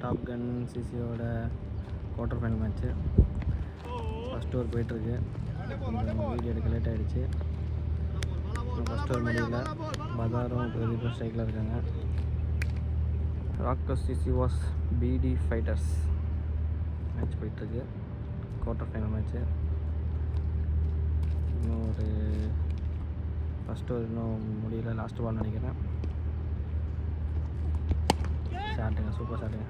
Top gun சிசியோட quarter final match. First over போயிட்டுருக்கு. கொஞ்சம் வீடியோ எடுக்க லேட் ஆகிடுச்சு. ஃபஸ்ட் ஓவர் முடியல. பதாரும் பிரதீபும் ஸ்ட்ரைக்கில் இருக்காங்க. ராக்கர்ஸ் சிசி வாஸ் பிடி ஃபைட்டர்ஸ் மேட்ச் போயிட்டுருக்கு. Quarter final match. இன்னும் ஒரு ஃபஸ்ட் ஓவர் இன்னும் முடியல. லாஸ்ட் பால் நினைக்கிறேன். ஷாட்டுங்க, சூப்பர் ஷாட்டுங்க.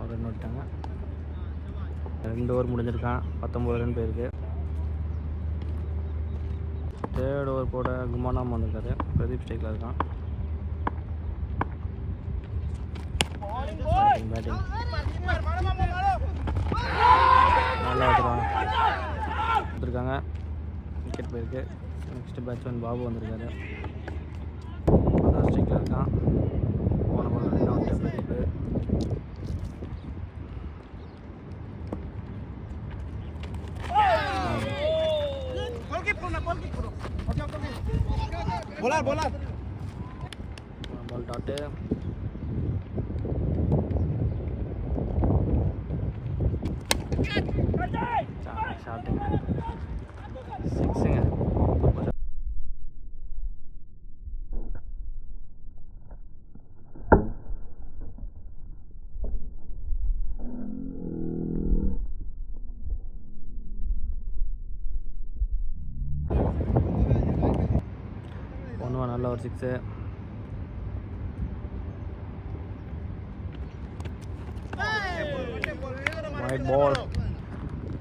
ஒரு ரன் விட்டாங்க. 2 ஓவர் முடிஞ்சிருக்கான். 19 ரன் போயிருக்கு. தேர்ட் ஓவர் போட குமானாம் வந்திருக்காரு. பிரதீப் ஸ்ட்ரைக்கில் இருக்கான். பேட்டிங் நல்லா வந்துருக்காங்க. விக்கெட் போயிருக்கு. நெக்ஸ்ட் பேட்ஸ்மேன் பாபு வந்திருக்காரு. அதான் ஸ்ட்ரைக்கில் இருக்கான். போன பால் பிரதீப். பால் டாட்டு. ஷாட்டுங்க, சிக்ஸுங்க. நல்ல ஒரு 6. White ball.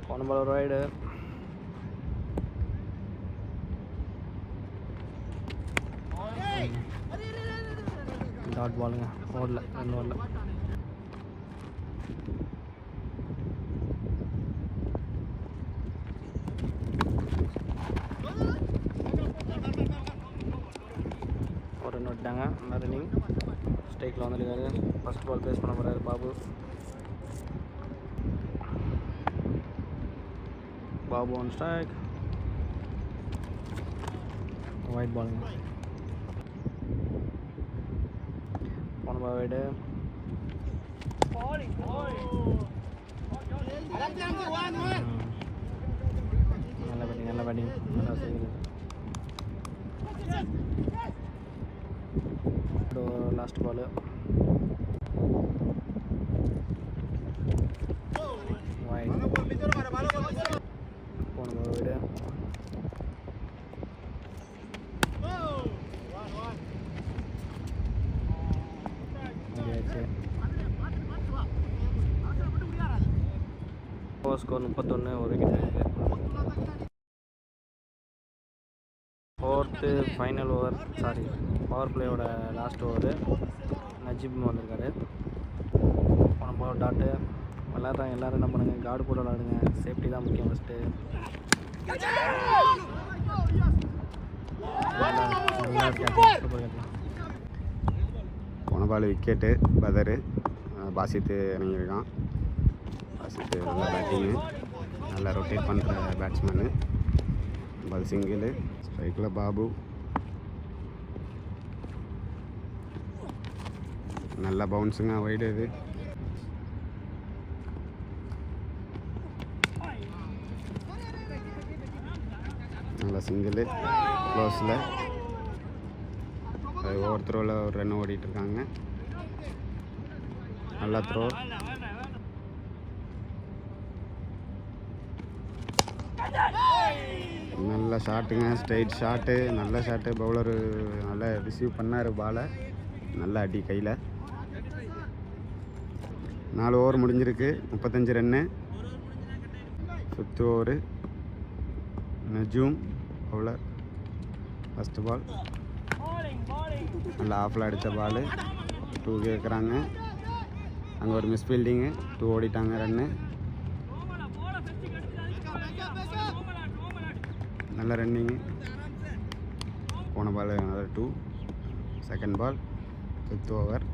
போன பால் ஒரு ரைடு. டாட் பாலுங்க. ஓடல, 2 ஓடல. ஒரு ரன் விட்டாங்க. நல்லா ரன்னிங். ஸ்ட்ரைக்கில் வந்துருக்காரு. ஃபஸ்ட் பால் பேஸ் பண்ண போகிறாரு Babu. Babu on strike. Wide பாலுங்க. போன பால் வைடு. நல்ல பேட்டிங், நல்ல பேட்டிங், நல்லா செய்யுது. Last ball. போன பால் வைடு. ஸ்கோர் 31. ஒரு விக்கெட் இருக்குது. 4th ஃபைனல் ஓவர், பவர் பிளேயோட லாஸ்ட் ஓவர். நஜீப் வந்திருக்காரு. போன பால் டாட்டு. விளாட்றாங்க எல்லோரும். என்ன பண்ணுங்க, கார்டு போட்டு விளாடுங்க. சேஃப்டி தான் முக்கியம் ஃபஸ்ட்டு. போன பால் விக்கெட்டு. பதரு பாசித்து இறங்கியிருக்கான். பாசித்து நல்ல பேட்டிங்கு, நல்லா ரொட்டேட் பண்ணுற பேட்ஸ்மேனு. பால் சிங்கிள். ஸ்ட்ரைக்கில் பாபு. நல்ல பவுன்ஸுங்க, வைடு இது. நல்ல சிங்கிள் க்ளோஸில். ஓவர் த்ரோவில் ஒரு ரன் ஓடிட்டுருக்காங்க. நல்லா த்ரோ. நல்ல ஷாட்டுங்க, ஸ்ட்ரைட் ஷாட்டு, நல்ல ஷாட்டு. பவுலரு நல்லா ரிசீவ் பண்ணார் பாலை. நல்ல அடி கையில். 4 ஓவர் முடிஞ்சிருக்கு. 35 run. 5th over. Najum bowler. First ball நல்லா ஆஃபில் அடித்த பால். 2 கேட்குறாங்க. அங்கே ஒரு மிஸ் ஃபீல்டிங்கு. 2 ஓடிட்டாங்க ரன்னு. நல்ல ரன்னிங்கு. போன ball 2. Second ball 5th over.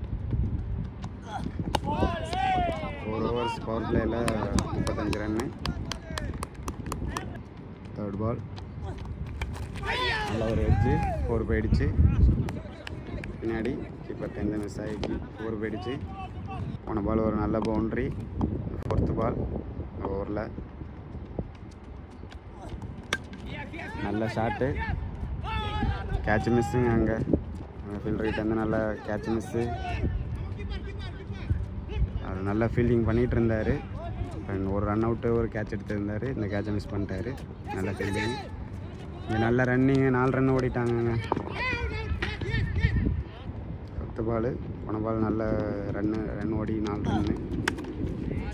4 overs power பிளேயில் 35 ரன்னு. தேர்ட் பால் நல்ல ஒரு எட்ஜு 4 போயிடுச்சு. பின்னாடி கீப்பர் டெந்து மிஸ் ஆகி 4 போயிடுச்சு. போன பால் ஒரு நல்ல பவுண்ட்ரி. ஃபோர்த்து பால் ஓவரில் நல்ல ஷாட்டு. கேட்ச் மிஸ்ஸுங்க. அங்கே ஃபீல்டர்கிட்ட வந்து நல்ல கேட்ச் மிஸ்ஸு. அது நல்லா ஃபீல்டிங் பண்ணிகிட்டு இருந்தார். ஒரு ரன் அவுட்டு ஒரு கேட்ச் எடுத்திருந்தார். இந்த கேட்சை மிஸ் பண்ணிட்டாரு. நல்ல ஃபீல்டிங். இங்கே நல்ல ரன்னிங்கு 4 ரன் ஓடிட்டாங்கங்க. 10 பால் போன பால் நல்ல ரன் ஓடி 4 ரன்னு.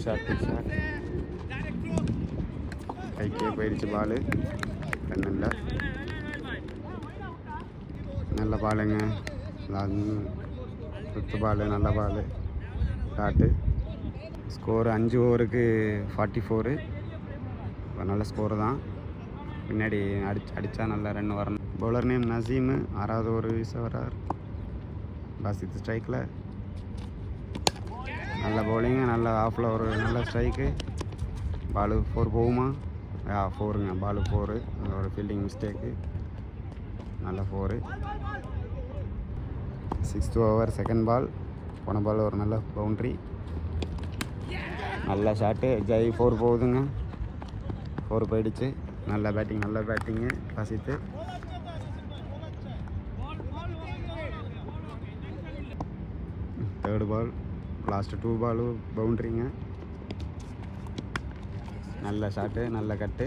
ஷாட் கைக்கே போயிடுச்சு பால். ரன் இல்லை. நல்ல பாலுங்க. 10 பால் நல்ல பால். டாட்டு. ஸ்கோர் 5 ஓவருக்கு 44. நல்ல ஸ்கோரு தான். பின்னாடி அடித்தா நல்ல ரன் வரணும். Bowler name Naseem. 6வது ஓவர் வீச வரார். பாசித் ஸ்ட்ரைக்கில். நல்ல பவுலிங்கு. நல்ல ஆஃபில் ஒரு நல்ல ஸ்ட்ரைக்கு. பாலு 4 போகுமா? 4ங்க. பாலு 4. ஒரு ஃபீல்டிங் மிஸ்டேக்கு. நல்ல 4. 6th over second ball. போன பால் ஒரு நல்ல பவுண்ட்ரி. நல்ல ஷாட்டு. ஜெய் 4 போகுதுங்க. 4 போயிடுச்சு. நல்ல batting Basit. Third ball last 2 ball பவுண்ட்ரிங்க. நல்ல ஷாட்டு. நல்ல கட்டு.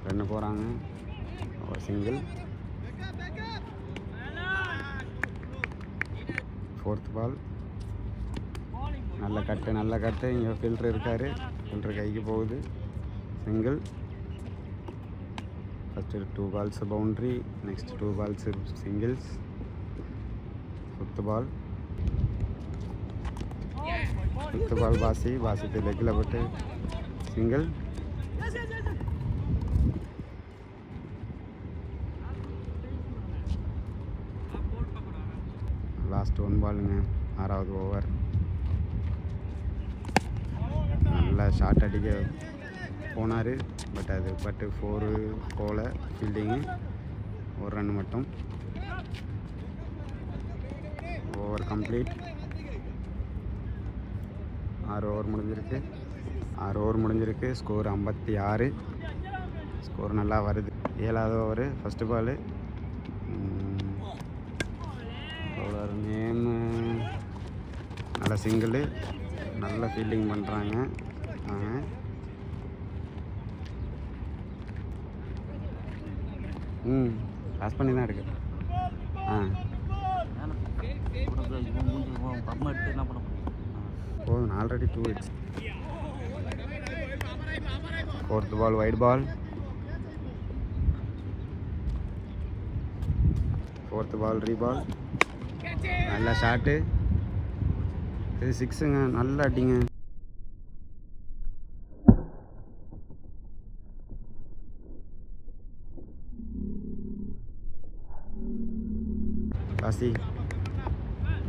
ரன்னு போகிறாங்க. ஒரு சிங்கிள். 4th பால் நல்ல கட்டு. இங்கே ஃபில்டர் இருக்கார். ஃபில்டர் கைக்கு போகுது. Single. First 2 balls boundary. Next 2 balls singles. 5th ball பாசித்து லெக்கில் போட்டு சிங்கிள். லாஸ்ட் 1 பாலுங்க. 6வது ஓவர். நல்லா ஷாட் அடிக்க போனார். பட் 4 போல ஃபீல்டிங்கு. ஒரு ரன் மட்டும். Over complete. 6 ஓவர் முடிஞ்சிருக்கு. ஸ்கோர் 56. ஸ்கோர் நல்லா வருது. 7வது over first ball. Bowler name நல்ல சிங்கிள். நல்ல ஃபீல்டிங் பண்ணுறாங்க. பாஸ் பண்ணி தான் இருக்கு. போதும். Already 2 hits. 4th ball wide ball. 4th ball ரீபால். நல்ல ஷாட்டு. இது 6ங்க. நல்ல அடிங்க. பாசி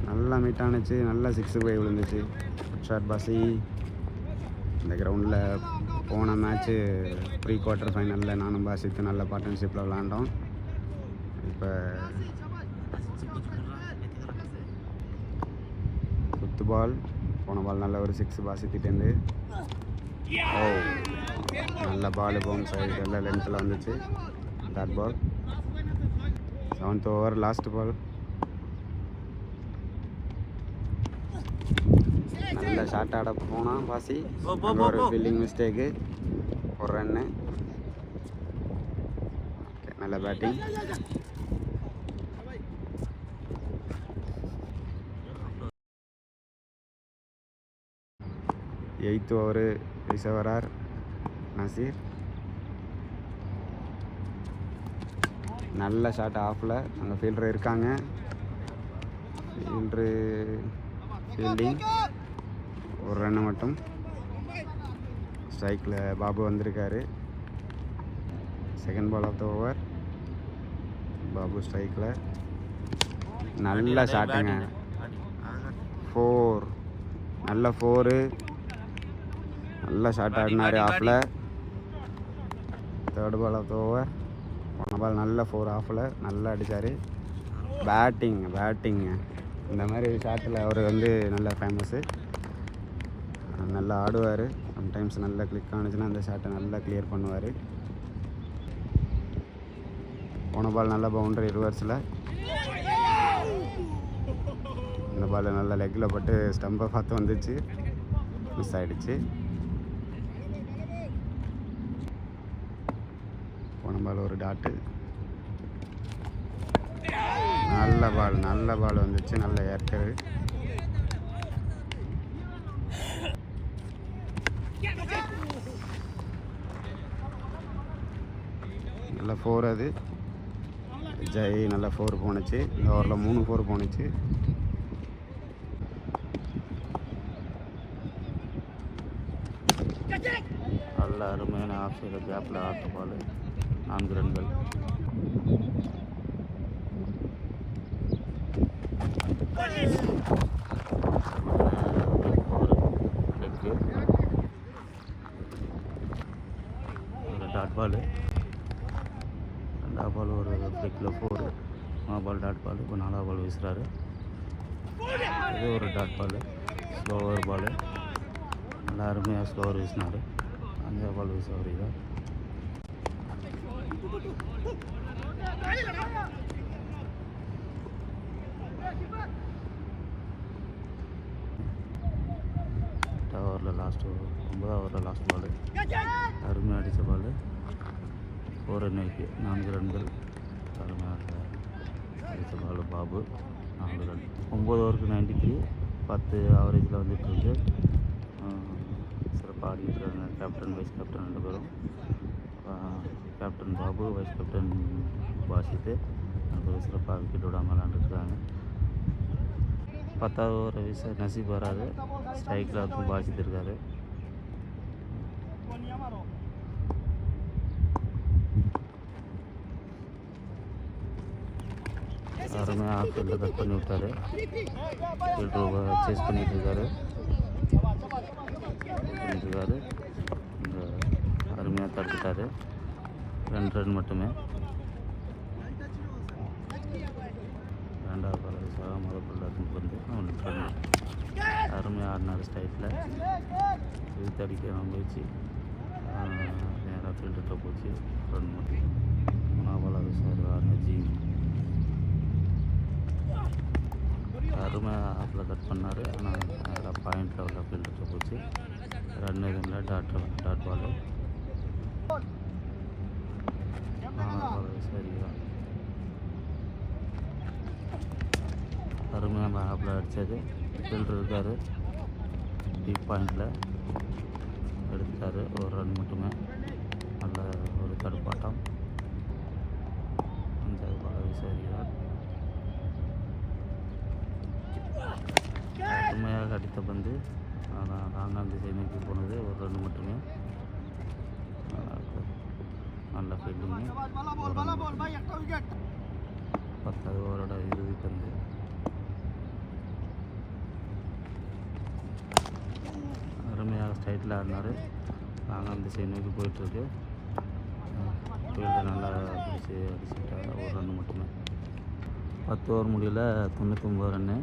நல்லா மீட் ஆணுச்சு. நல்லா 6 போய் விழுந்துச்சு. ஷாட் பாசி. இந்த கிரவுண்டில் போன மேட்ச்சு ப்ரீ குவார்ட்டர் ஃபைனலில் நானும் பாசித்து நல்ல பார்ட்னர்ஷிப்பில் விளாண்டோம். இப்போ 5th பால். போன பால் நல்ல ஒரு 6 பாசித்திட்டேருந்து. நல்ல பால் பவுன்ஸ் ஆகி நல்ல லென்த்தில் வந்துச்சு. Dot ball. 7th over last ball. நல்ல ஷாட் ஆட போனால் பாசி. ஒரு ஃபீல்டிங் மிஸ்டேக்கு. ஒரு ரன்னு. நல்ல பேட்டிங். எயித்து ஓவர் வீச வரார் நசீர். நல்ல ஷாட் ஆஃபில். அங்கே ஃபீல்டர் இருக்காங்க. ஃபீல்டிங் ஒரு ரன்னு மட்டும். ஸ்ட்ரைக்கில் பாபு வந்திருக்காரு. Second ball of the over. Babu ஸ்ட்ரைக்கில் நல்ல ஷாட்டுங்க. 4 நல்ல 4 நல்ல ஷாட் ஆடினார் ஆஃபில். Third ball of over. போன பால் நல்ல 4 ஆஃபில் நல்லா அடித்தார். பேட்டிங்கு இந்த மாதிரி ஷாட்டில் அவர் வந்து நல்ல ஃபேமஸ்ஸு. நல்லா ஆடுவார். சம்டைம்ஸ் நல்லா கிளிக் ஆனிச்சுன்னா அந்த ஷாட்டை நல்லா கிளியர் பண்ணுவார். போன பால் நல்ல பவுண்டரி ரிவர்ஸில். இந்த பால் நல்லா லெக்கில் பட்டு ஸ்டம்பை பார்த்து வந்துச்சு, மிஸ் ஆகிடுச்சு. போன பால் ஒரு டாட்டு. நல்ல பால் வந்துச்சு, நல்ல ஏற்கரு. நல்ல 4 அது. ஜெய் நல்ல 4 போணுச்சு. இந்த ஓவரில் 3 4 போணுச்சு. நல்ல அருமையான ஆஃப் சைடு கேப்பில் ஆட்ட பால். 4 ரன்கள். ஒரு டாட் பால். 2ஆவது பால் ஒரு ஃப்ளிக்கில் 4. 3ஆவது பால் டாட் பால். இப்போ 4ஆவது பால் வீசுகிறாரு. இது ஒரு டாட் பால், ஸ்லோவர் பால். நல்லா அருமையாக ஸ்லோவர் வீசினார். 5ஆவது பால் வீச வருகிறார். ஓவரில் லாஸ்ட்டு 9ஆவது ஓவரில் லாஸ்ட் பால் அருமையாக அடித்த பால். 4 ரன்னுக்கு 4 ரன்கள். அருமையாக அடித்த பால் பாபு. 4 ரன். 9 ஓவருக்கு 93. 10 ஆவரேஜில் வந்துட்டுருக்கு. சிறப்பாக ஆடிட்டு இருக்காங்க கேப்டன் வைஸ் கேப்டன் 2 பேரும். கேப்டன் பாபு, வைஸ் கேப்டன் பாஷித்து 2 பேரும் சிறப்பாக விக்கெட் விடாமல் விளாண்டுருக்காங்க. 10ஆவது ஓவரை வீச நசீப் வராது. ஸ்ட்ரைக்கில் வந்து பாஷித்து இருக்காரு. அருமையாக ஆஃப் ஃபீல்டில் கட் பண்ணி விட்டார். ஃபீல்டர் சேஸ் பண்ணிகிட்டு இருக்காரு. இந்த அருமையாக தடுத்துட்டார். 2 ரன் மட்டுமே. 2ஆவது பால் வீசாக முதல் பால் வந்து 1 ரன். அருமையாக ஆடினார் ஸ்ட்ரைக்கில். இழுத்து அடிக்க போயிடுச்சு. நேராக ஃபீல்டர்கிட்ட போச்சு. ரன் மட்டும். 3ஆவது பால் வீசார் நஜீம். அருமையாக ஆஃபில் கட் பண்ணார். ஆனால் நேராக பாயிண்ட் லெவலில் ஃபீல்டர்கிட்ட போச்சு. ரன் எதுவும் இல்லை. Dot ball. 4ஆவது பால் வீசார். அருமையாக ஆஃபில் அடித்தது. ஃபீல்டர் இருக்கார். டீப் பாயிண்டில் எடுத்துட்டார். 1 ரன் மட்டுமே. நல்ல ஒரு தடுப்பாட்டம். 5ஆவது பால் வீசார். அருமையாக அடித்த பந்து ராங்கான் திசை நோக்கி போனது. 1 ரன் மட்டுமே. நல்ல ஃபீல்டிங்கு. 10ஆவது ஓவரோட இறுதி பந்து. அருமையாக ஸ்ட்ரைட்டில் ஆடினார். ராங்கான் திசை நோக்கி போயிட்டுருக்கு. ஃபீல்டை நல்லா பிடிச்சி அடிச்சுட்டார். 1 ரன் மட்டுமே. 10 ஓவர் முடியல. 99 ரன்னு,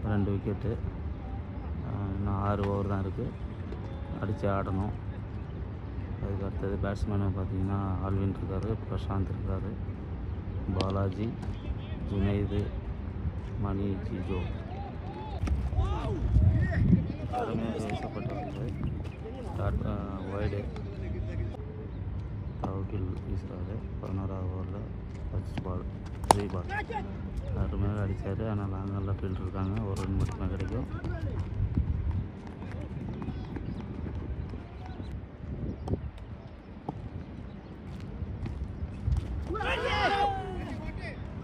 2 விக்கெட்டு. இன்னும் 6 ஓவர் தான் இருக்குது. அடித்து ஆடணும். அதுக்கு அடுத்தது பேட்ஸ்மேனை பார்த்தீங்கன்னா ஆல்வின் இருக்கார், பிரசாந்த் இருக்கார், பாலாஜி, ஜுனைது, மணி, ஜிஜோ. அருமையாக வீசப்பட்டிருந்தது. வைடு தவக்கில் வீசுகிறாரு. 11ஆவது ஓவரில் ஃபர்ஸ்ட் பால் 3 பால். அருமையாக அடித்தார். ஆனால் லாங்கெல்லாம் ஃபீல்டர் இருக்காங்க. 1 ரன் மட்டுமே கிடைக்கும்.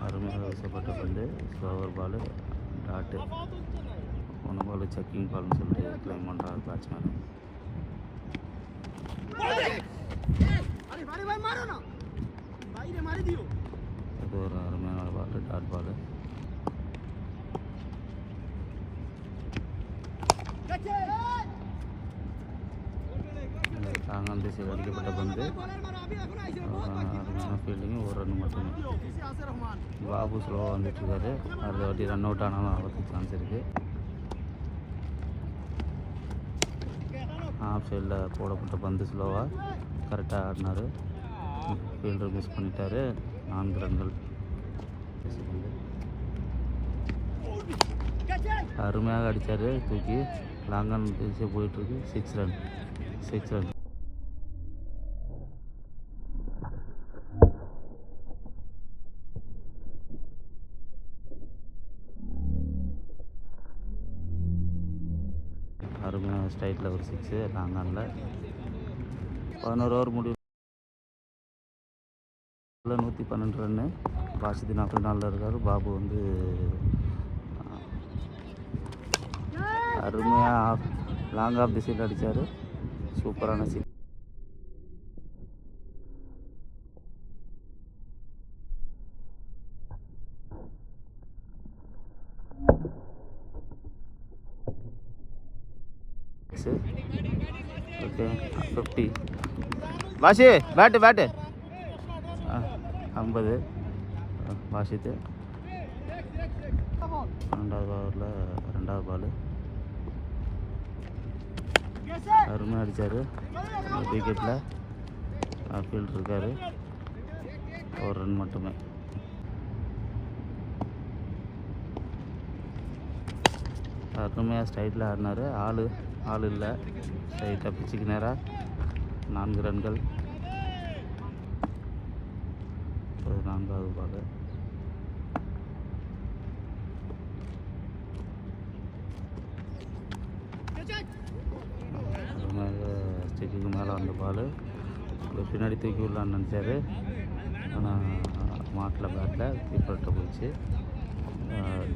அருமையாக வீசப்பட்ட பந்து. ஸ்லோவர் பால் டாட்டு. போன பால் செக்கிங் பால்னு சொல்லிட்டு கிளைம் பண்ணுறாரு பேட்ஸ்மேன். அது ஒரு அருமையான பால், டாட் பால். தாங்கான் திசையில் அடிக்கப்பட்ட பந்து அருமையான ஃபீல்டிங்கு, ஒரு ரன் மட்டுமே. பாபு ஸ்லோவாக வந்துட்டுருக்காரு. அடுத்த வாட்டி ரன் அவுட் ஆனாலும் ஆகிறதுக்கு சான்ஸ் இருக்குது. ஆஃப் சைடில் போடப்பட்ட பந்து ஸ்லோவாக கரெக்டாக ஆடினார். ஃபீல்டர் மிஸ் பண்ணிட்டாரு. 4 ரன்கள். அருமையாக அடித்தார். தூக்கி லாங்கான் திசை போயிட்டுருக்கு. 6 ரன். அருமையாக ஸ்ட்ரைட்டில் ஒரு 6 லாங்கானில். 11 ஓவர் முடிவு 112 ரன்னு. பாசிதி 44 இருக்கார். பாபு வந்து அருமையாக லாங் ஆஃப் திசையில் அடித்தார். சூப்பரான சிக்ஸ். ஓகே 50. Washi bat 50. வாஷித்து 12வது ஓவரில் 2வது பால். அருமையாக அடித்தார். விக்கெட்டில் ஃபீல்டர் இருக்கார். 1 ரன் மட்டுமே. அருமையாக ஸ்ட்ரைட்டில் ஆடினார். ஆள் இல்லை. ஸ்ட்ரைட்டாக பிச்சுக்கு நேராக 4 ரன்கள். 4வது பால். ஸ்டிக்கு மேலே வந்த பால் பின்னாடி தூக்கி விடலான்னு நினச்சாரு. ஆனால் மாட்டில் பேட்டில் கீப்பர்கிட்ட போயிடுச்சு.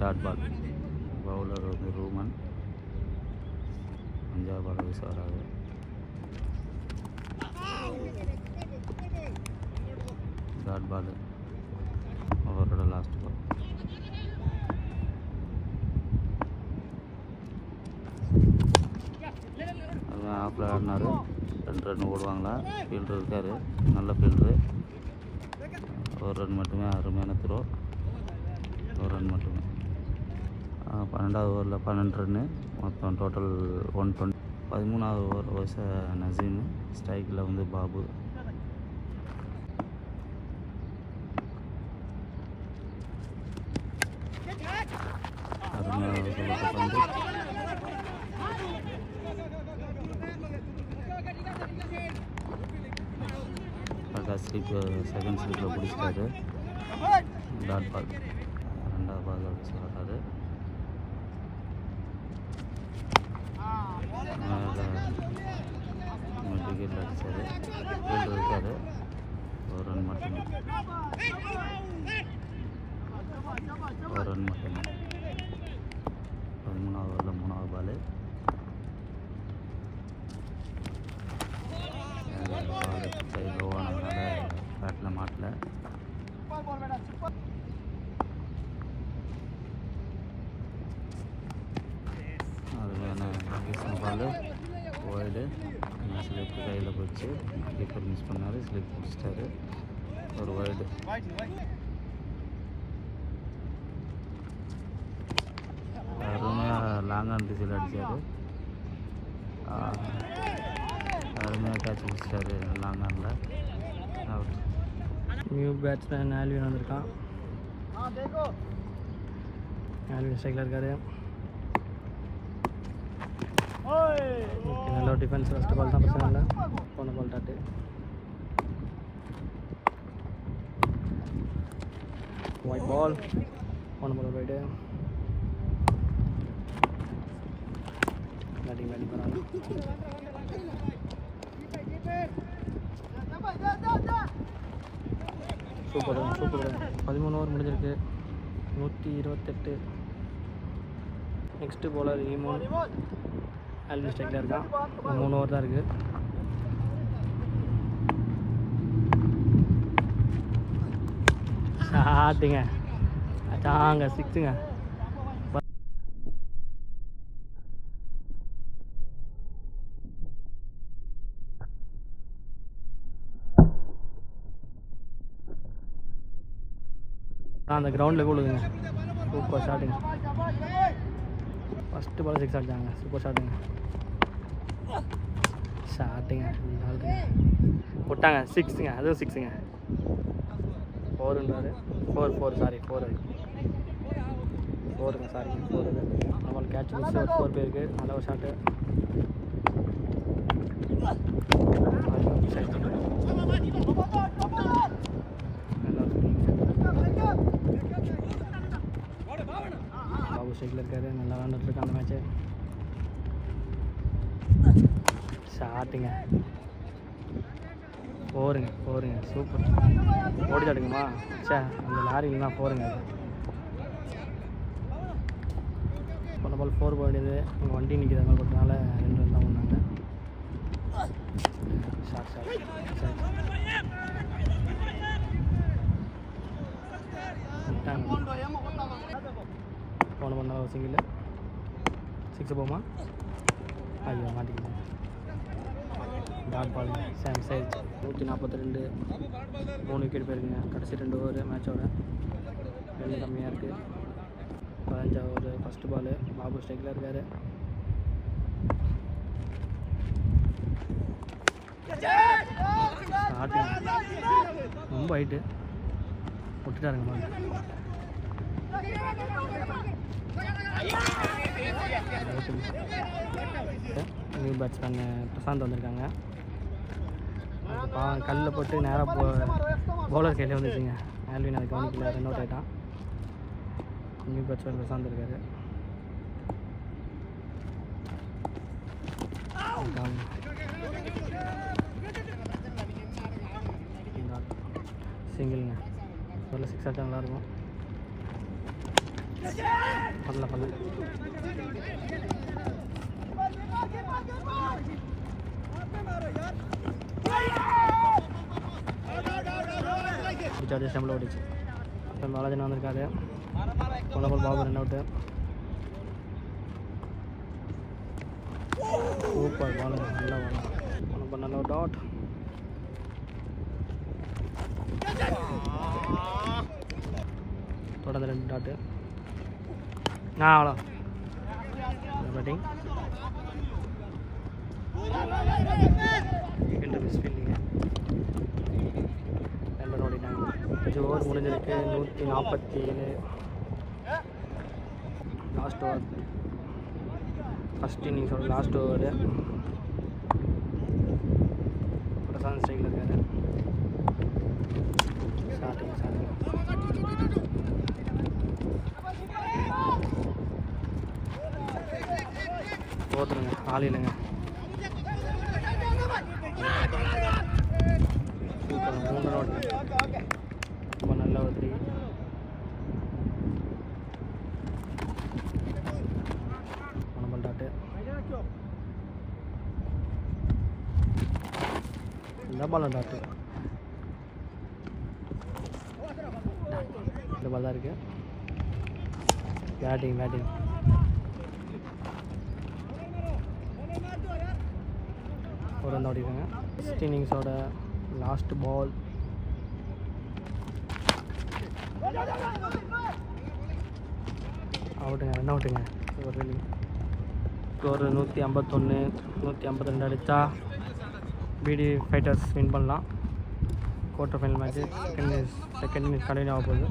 Dot ball. பவுலர் வந்து ரூமன். 5வது பால் வீச வராது. Dot ball. அவரோட லாஸ்ட் பால். ஆஃபில் ஆடினார். 2 ரன் ஓடுவாங்களா. ஃபீல்டர் இருக்கார். நல்ல ஃபீல்டரு. 1 ரன் மட்டுமே. அருமையான த்ரோ. 1 ரன் மட்டுமே. 12வது ஓவரில் 12 ரன்னு. மொத்தம் டோட்டல் 120. 13வது ஓவர் வயச நசீம். ஸ்ட்ரைக்கில் வந்து பாபு. அருமையாக சொல்லப்பட்ட பந்து. ஸ்லிப் செகண்ட் ஸ்லிப்பில் பிடிச்சிட்டாரு. Dot ball. 2வது பால் வச்சு வர்றாரு. விக்கெட்டில் அடித்தார். ஃபீல்டர் இருக்கார். 1 ரன் மட்டுமே. 1 ரன் மட்டுமே. 13வது ஓவரில் 3வது பால். லோவானதுனால பேட்டில் மாட்டல. அதுக்கான பால் ஒய்டு. ஸ்லிப் கையில் போச்சு. கீப்பர் மிஸ் பண்ணார். ஸ்லிப் பிடிச்சிட்டாரு. ஒரு ஒய்டு. அருமையாக லாங்கான் திசையில் அடித்தார். அருமையாக கேட்ச் பிடிச்சிட்டாரு லாங்கானில். அவுட். நியூ பேட்ஸ்மேன் ஆல்வின் வந்திருக்கான். ஆல்வின் ஸ்ட்ரைக்கில் இருக்கார். ஓகே, நல்ல ஒரு டிஃபென்ஸ். ஃபஸ்ட்டு பால் தான் பிரச்சனை இல்லை. போன பால் டாட்டு. White ball. போன பால் ரைடு. பேட்டிங் பண்ணாங்க. சூப்பர் 13 ஓவர் முடிஞ்சிருக்கு. 128. Next bowler ஈமோன். ஆல்வின் ஸ்ட்ரைக்கில் இருக்கான். 3 ஓவர் தான் இருக்குது. ஷாட்டுங்க. அச்சாங்க 6ங்க. அந்த கிரவுண்டில் கூடுதுங்க. சூப்பர் ஷாட்டுங்க. ஃபஸ்ட்டு பால் 6 அடிச்சாங்க. சூப்பர் ஷாட்டுங்க. விட்டாங்க 6ங்க. அதுவும் 6ங்க. 4ன்றாரு. 4 சாரி 4 அது 4ங்க சாரிங்க 4 அது. நம்மளுக்கு கேட்ச் மிஸ் ஒரு 4 பேருக்கு. நல்ல ஒரு ஷாட்டு. பாபு ஸ்ட்ரைக்கில் இருக்காரு. நல்லா விளாண்டுட்ருக்கு அந்த மேட்ச்சு. ஷாட்டுங்க. 4ங்க சூப்பர். ஓடிச்சாடுங்கம்மா. சே அந்த லாரிலாம் 4ங்க அது. போன பால் 4 போக வேண்டியது. உங்கள் வண்டி நிற்கிது அதனால போட்டனால 2 ரன் தான் பண்ணாங்க. ஷாட் போன பண்ண ஒரு சிங்கிள் 6 போமா. ஐயோ மாட்டிக்கிட்டேன். டாட் பால் சாம் சைஸ் 142 3 விக்கெட் போயிருக்குங்க. கடைசி 2 ஓவர் மேட்சோட ரன் கம்மியாக இருக்குது. 15 ஓவர் ஃபஸ்ட்டு பால். பாபு ஸ்ட்ரைக்கில் இருக்கார். ஸ்டார்டிங் ரொம்ப ஹைட்டு விட்டுட்டாருங்க பால். நியூ பேட்ஸ்மேன் பிரசாந்த் வந்திருக்காங்க. கல்லில் போட்டு நேராக பவுலர் கையில் வந்துச்சுங்க. ஆல்வின் அதை கவனிக்கல. ரன் அவுட் ஆகிட்டான். நியூ பேட்ஸ்மேன் பிரசாந்த் இருக்காரு. சிங்கிள்ங்க. முதல்ல 6 அடிச்சா நல்லாயிருக்கும். பண்ணல சார்ஜஸ் டைமில் ஓடிச்சு. இப்போ பாலாஜன் வந்திருக்காரு. கொல்லபால் பாபு ரன் அவுட்டு. சூப்பர் பால். நல்லா பால். நல்ல ஒரு டாட். தொடர்ந்து 2 டாட்டு. அவ்வளோ பேட்டிங். மிஸ் ஃபீல்டிங்க. 2 ரன் ஓடிட்டாங்க. 5 ஓவர் முடிஞ்சிருக்கு. 147. லாஸ்ட் ஓவர் ஃபஸ்ட் இன்னிங்ஸோட லாஸ்ட் ஓவர். பிரசாந்த் ஸ்ட்ரைக்கில் இருக்காரு. ஸ்டார்டிங் போட்டுருங்க. ஆள் இல்லைங்க. சூப்பர். 3 ரன் ஓட்டு. ரொம்ப நல்ல ஒரு 3. மணமல் டாட்டு. இந்த பால் டாட்டு. இந்த பால் தான் இருக்குது. பேட்டிங் ஒரு ரன் ஓடிடுங்க. ஃபஸ்ட் இன்னிங்ஸோட லாஸ்ட் பால். அவுட்டுங்க. ரன் அவுட்டுங்க. ஒரு ரன்னிங். ஸ்கோர் 151 152 அடித்தா பிடி ஃபைட்டர்ஸ் வின் பண்ணலாம். Quarter final match second innings continue ஆக போகுது.